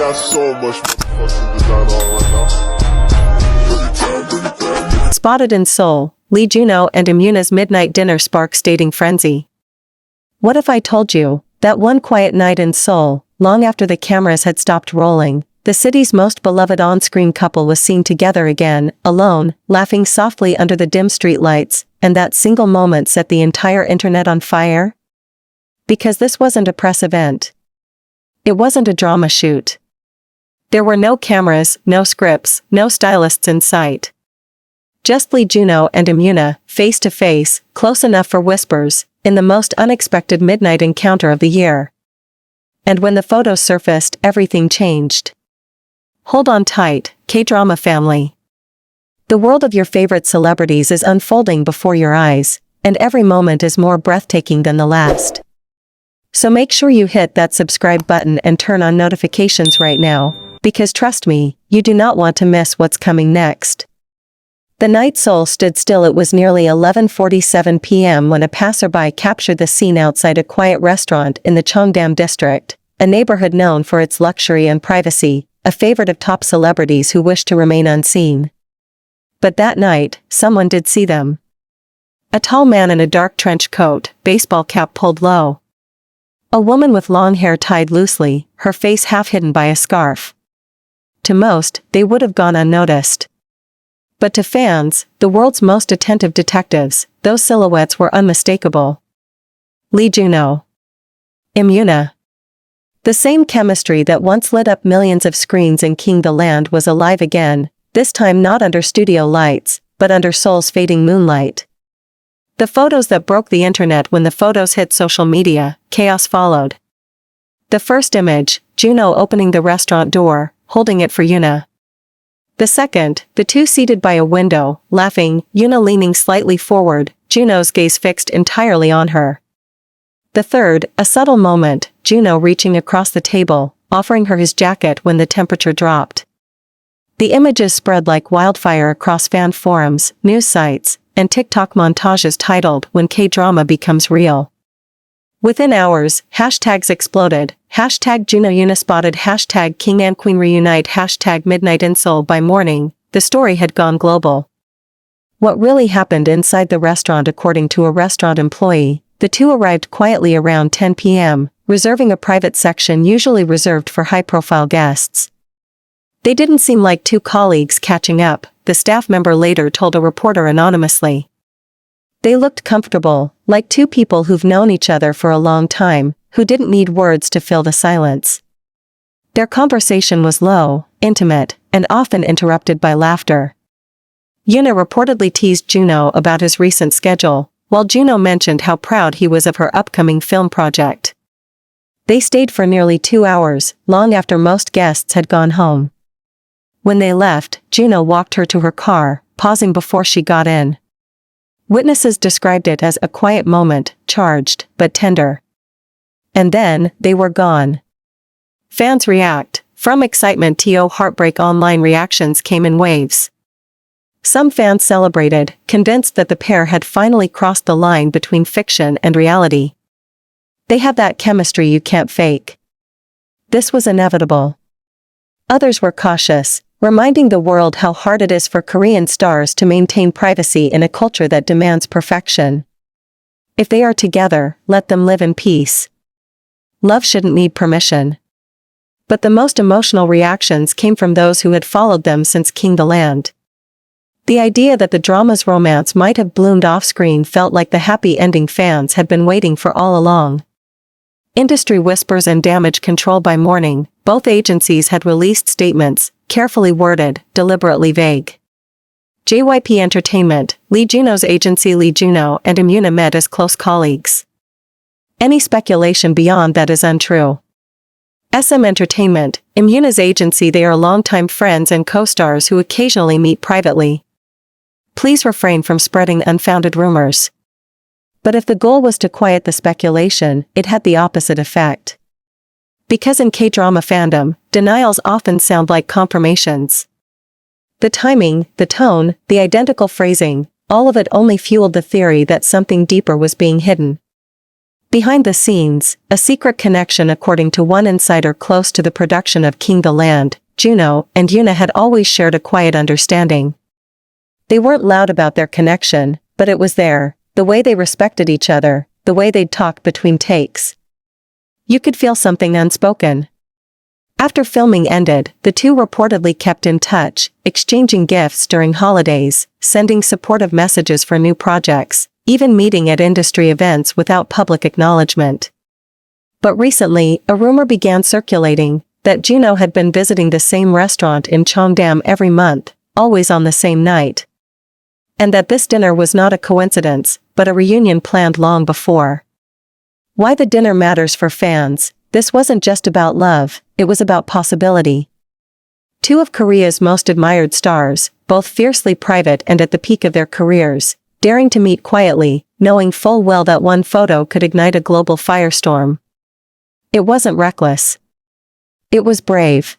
got so much motherfucking design on right now. Spotted in Seoul, Juno and Amuna's midnight dinner sparks dating frenzy. What if I told you that one quiet night in Seoul, long after the cameras had stopped rolling, the city's most beloved on-screen couple was seen together again, alone, laughing softly under the dim streetlights, and that single moment set the entire internet on fire? Because this wasn't a press event. It wasn't a drama shoot. There were no cameras, no scripts, no stylists in sight. Just Juno and Amuna, face to face, close enough for whispers, in the most unexpected midnight encounter of the year. And when the photos surfaced, everything changed. Hold on tight, K-drama family. The world of your favorite celebrities is unfolding before your eyes, and every moment is more breathtaking than the last. So make sure you hit that subscribe button and turn on notifications right now, because trust me, you do not want to miss what's coming next. The night Seoul stood still. It was nearly 11:47 p.m. when a passerby captured the scene outside a quiet restaurant in the Chongdam district, a neighborhood known for its luxury and privacy, a favorite of top celebrities who wish to remain unseen. But that night, someone did see them. A tall man in a dark trench coat, baseball cap pulled low. A woman with long hair tied loosely, her face half hidden by a scarf. To most, they would have gone unnoticed. But to fans, the world's most attentive detectives, those silhouettes were unmistakable. Juno. Amuna. The same chemistry that once lit up millions of screens in King the Land was alive again, this time not under studio lights, but under Seoul's fading moonlight. The photos that broke the internet. When the photos hit social media, chaos followed. The first image, Juno opening the restaurant door, holding it for Yoona. The second, the two seated by a window, laughing, Yoona leaning slightly forward, Juno's gaze fixed entirely on her. The third, a subtle moment, Juno reaching across the table, offering her his jacket when the temperature dropped. The images spread like wildfire across fan forums, news sites, and TikTok montages titled "When K-Drama Becomes Real." Within hours, hashtags exploded, hashtag Juno Yoona spotted, hashtag King and Queen reunite, hashtag Midnight in Seoul. By morning, the story had gone global. What really happened inside the restaurant? According to a restaurant employee, the two arrived quietly around 10 p.m., reserving a private section usually reserved for high-profile guests. They didn't seem like two colleagues catching up, the staff member later told a reporter anonymously. They looked comfortable, like two people who've known each other for a long time, who didn't need words to fill the silence. Their conversation was low, intimate, and often interrupted by laughter. Yoona reportedly teased Juno about his recent schedule, while Juno mentioned how proud he was of her upcoming film project. They stayed for nearly 2 hours, long after most guests had gone home. When they left, Juno walked her to her car, pausing before she got in. Witnesses described it as a quiet moment, charged, but tender. And then, they were gone. Fans react, from excitement to heartbreak. Online reactions came in waves. Some fans celebrated, convinced that the pair had finally crossed the line between fiction and reality. They have that chemistry you can't fake. This was inevitable. Others were cautious, reminding the world how hard it is for Korean stars to maintain privacy in a culture that demands perfection. If they are together, let them live in peace. Love shouldn't need permission. But the most emotional reactions came from those who had followed them since King the Land. The idea that the drama's romance might have bloomed off-screen felt like the happy ending fans had been waiting for all along. Industry whispers and damage control. By morning, both agencies had released statements, carefully worded, deliberately vague. JYP Entertainment, Juno's agency. Juno and Amuna met as close colleagues. Any speculation beyond that is untrue. SM Entertainment, Amuna's agency. They are longtime friends and co-stars who occasionally meet privately. Please refrain from spreading unfounded rumors. But if the goal was to quiet the speculation, it had the opposite effect. Because in K-drama fandom, denials often sound like confirmations. The timing, the tone, the identical phrasing, all of it only fueled the theory that something deeper was being hidden. Behind the scenes, a secret connection according to one insider close to the production of King the Land, Juno and Yoona had always shared a quiet understanding. They weren't loud about their connection, but it was there, the way they respected each other, the way they'd talk between takes. You could feel something unspoken. After filming ended, the two reportedly kept in touch, exchanging gifts during holidays, sending supportive messages for new projects, even meeting at industry events without public acknowledgement. But recently, a rumor began circulating that Juno had been visiting the same restaurant in Chongdam every month, always on the same night. And that this dinner was not a coincidence, but a reunion planned long before. Why the dinner matters for fans, this wasn't just about love, it was about possibility. Two of Korea's most admired stars, both fiercely private and at the peak of their careers, daring to meet quietly, knowing full well that one photo could ignite a global firestorm. It wasn't reckless. It was brave.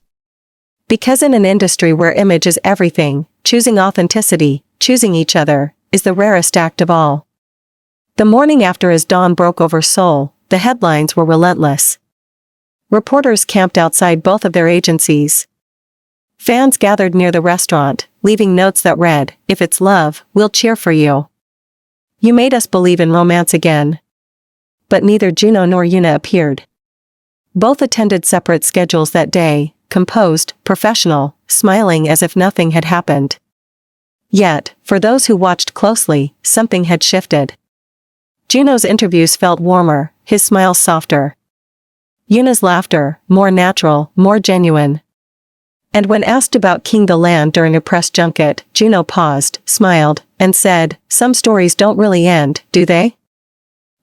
Because in an industry where image is everything, choosing authenticity, choosing each other, is the rarest act of all. The morning after as dawn broke over Seoul, the headlines were relentless. Reporters camped outside both of their agencies. Fans gathered near the restaurant, leaving notes that read, "If it's love, we'll cheer for you. You made us believe in romance again." But neither Juno nor Yoona appeared. Both attended separate schedules that day, composed, professional, smiling as if nothing had happened. Yet, for those who watched closely, something had shifted. Juno's interviews felt warmer, his smile softer. Yoona's laughter, more natural, more genuine. And when asked about King the Land during a press junket, Juno paused, smiled, and said, "Some stories don't really end, do they?"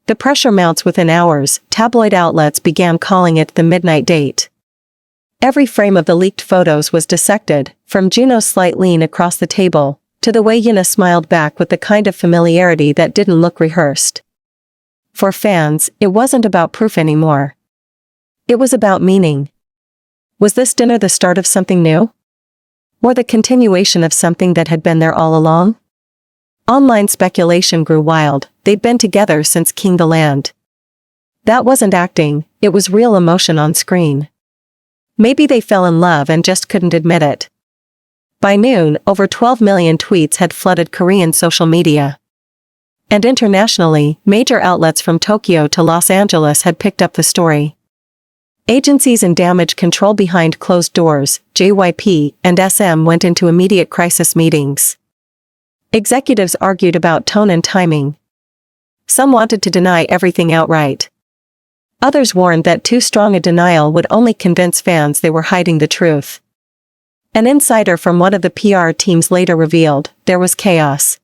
The pressure mounts within hours, tabloid outlets began calling it the midnight date. Every frame of the leaked photos was dissected, from Juno's slight lean across the table, to the way Yoona smiled back with the kind of familiarity that didn't look rehearsed. For fans, it wasn't about proof anymore. It was about meaning. Was this dinner the start of something new? Or the continuation of something that had been there all along? Online speculation grew wild, they'd been together since King the Land. That wasn't acting, it was real emotion on screen. Maybe they fell in love and just couldn't admit it. By noon, over 12 million tweets had flooded Korean social media. And internationally, major outlets from Tokyo to Los Angeles had picked up the story. Agencies in damage control behind closed doors, JYP and SM went into immediate crisis meetings. Executives argued about tone and timing. Some wanted to deny everything outright. Others warned that too strong a denial would only convince fans they were hiding the truth. An insider from one of the PR teams later revealed, there was chaos.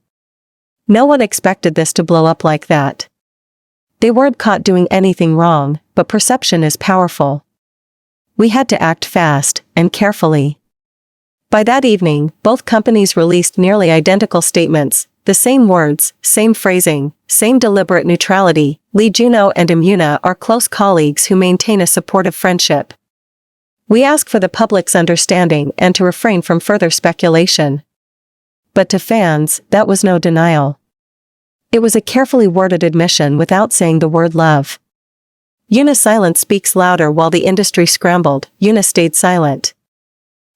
No one expected this to blow up like that. They weren't caught doing anything wrong, but perception is powerful. We had to act fast, and carefully. By that evening, both companies released nearly identical statements, the same words, same phrasing, same deliberate neutrality. Juno and Amuna are close colleagues who maintain a supportive friendship. We ask for the public's understanding and to refrain from further speculation. But to fans, that was no denial. It was a carefully worded admission without saying the word love. Yoona's silence speaks louder. While the industry scrambled, Yoona stayed silent.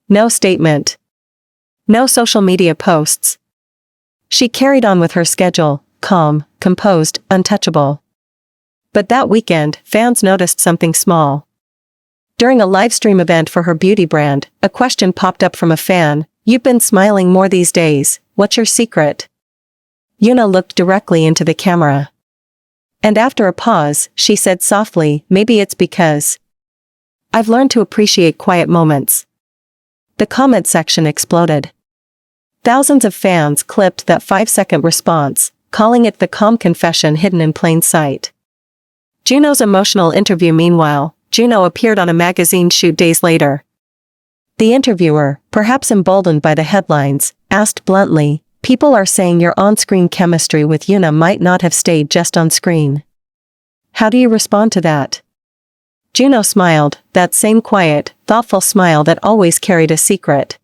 No statement. No social media posts. She carried on with her schedule, calm, composed, untouchable. But that weekend, fans noticed something small. During a livestream event for her beauty brand, a question popped up from a fan, "You've been smiling more these days, what's your secret?" Yoona looked directly into the camera. And after a pause, she said softly, "Maybe it's because I've learned to appreciate quiet moments." The comment section exploded. Thousands of fans clipped that 5-second response, calling it the calm confession hidden in plain sight. Juno's emotional interview. Meanwhile, Juno appeared on a magazine shoot days later. The interviewer, perhaps emboldened by the headlines, asked bluntly, "People are saying your on-screen chemistry with Yoona might not have stayed just on screen. How do you respond to that?" Juno smiled, that same quiet, thoughtful smile that always carried a secret.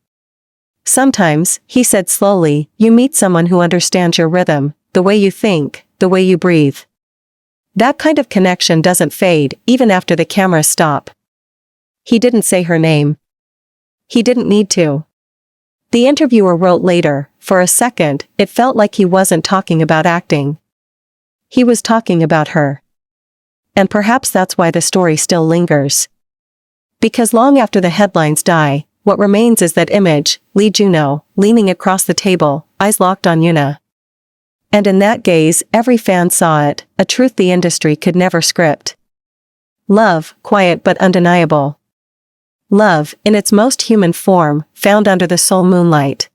"Sometimes," he said slowly, "you meet someone who understands your rhythm, the way you think, the way you breathe. That kind of connection doesn't fade even after the cameras stop. He didn't say her name. He didn't need to. The interviewer wrote later, for a second, it felt like he wasn't talking about acting. He was talking about her. And perhaps that's why the story still lingers. Because long after the headlines die, what remains is that image, Juno, leaning across the table, eyes locked on Yoona. And in that gaze, every fan saw it, a truth the industry could never script. Love, quiet but undeniable. Love, in its most human form, found under the Seoul moonlight.